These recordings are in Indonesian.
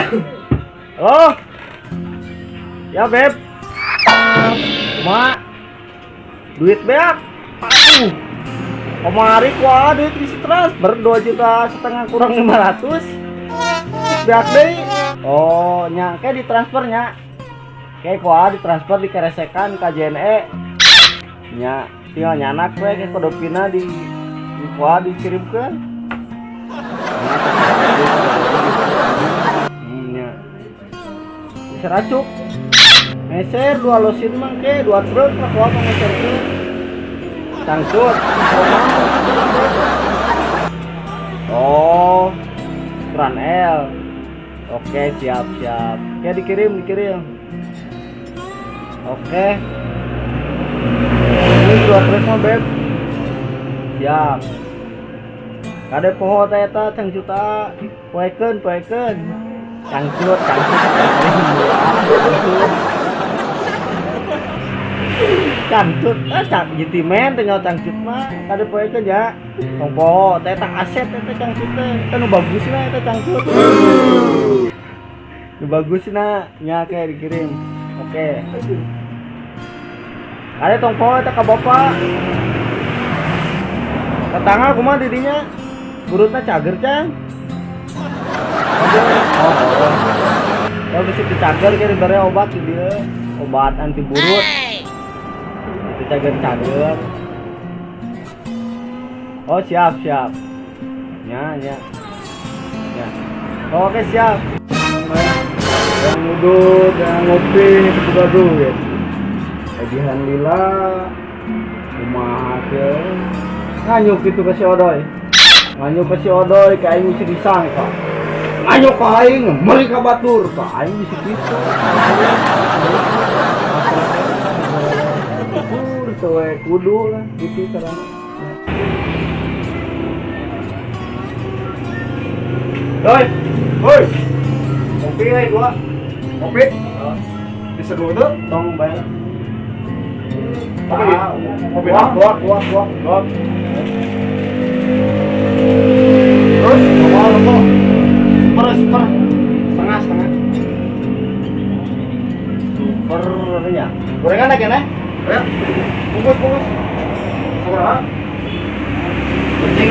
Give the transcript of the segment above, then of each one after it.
Halo. Ya, Beb. Duit beak. Aduh. Kemari kuah duit isi transfer 2,5 juta kurang 500. Beak deh. Oh, nya kayak ditransfernya. Kayak kuah ditransfer dikeresekan KJNE. Nya tinggal nyanak we kayak kodopina di kuah dikirimkan. Nya. Bisa racuk. Meser 2 losin mangke 2 truk lah kuah meserkeun. Cangcut. Oh, Kran L. Oke, siap. Oke, dikirim. Oke. Ini 2 truk mah, Beb. Siap. Kade poho teh eta cangcuta. Poekeun. Cangcut. Cangcut, jitimen tinggal cangcut mah kade poekeun ya. Tong poho teh tak aset teh cangcut teh. Kan bagusna eta cangcut. Nu bagusna nya ke dikirim. Oke. Kade tong poho teh ka bapak. Tetangga kumaha didinya? Burutna cager can. Kalau bisa dicager kira bare obat di dia. Obat anti burut. Cager. Oh siap. Ya. Oh, oke siap. Yang duduk, yang ngopi, juga duit. Tagihan lila, kumaha teh. Nganyuk gitu ke si Odoy. Ka aing misi disangka. Nganyuk ka aing, meuli ka batur ka aing misi kitu. Tuh kudu lah gitu caranya. Doi, kopi aja gua. Kopi? Bisa dua tuh? Tong bayar. Kopi kuat. Terus, rokok. Super. Setengah. Super ya. Gorengan aja nih. Ya, bungkus. Sabar, Kucing.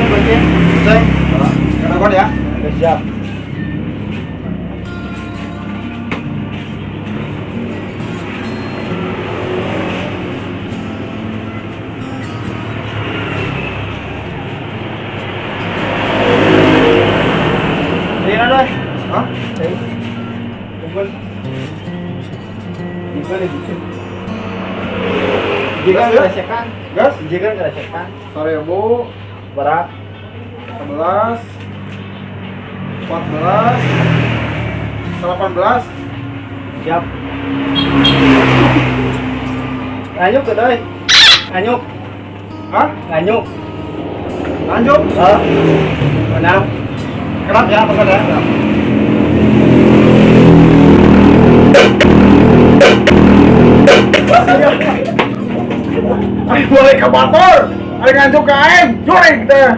Kenapa ya? Oke, siap. Ini ada. Hah? Bungkus. Jikan keresekan. Gas? Jikan keresekan. 1.000 berat 11 14 18. Siap. Nganyuk ke doi. Nganyuk. Hah? Nganyuk. Lanjut. Menang. Kerap ya, apa ya? Ayo boleh ke motor. Ayo nganjuk ke aing. Jurik deh.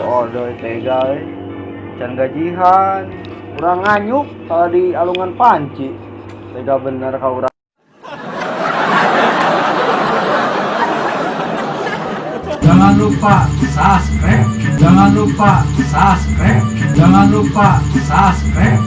Oh, doi tega can gajihan. Urang nganyuk kalau di alungan panci. Tega bener ka urang. Jangan lupa subscribe. Jangan lupa subscribe.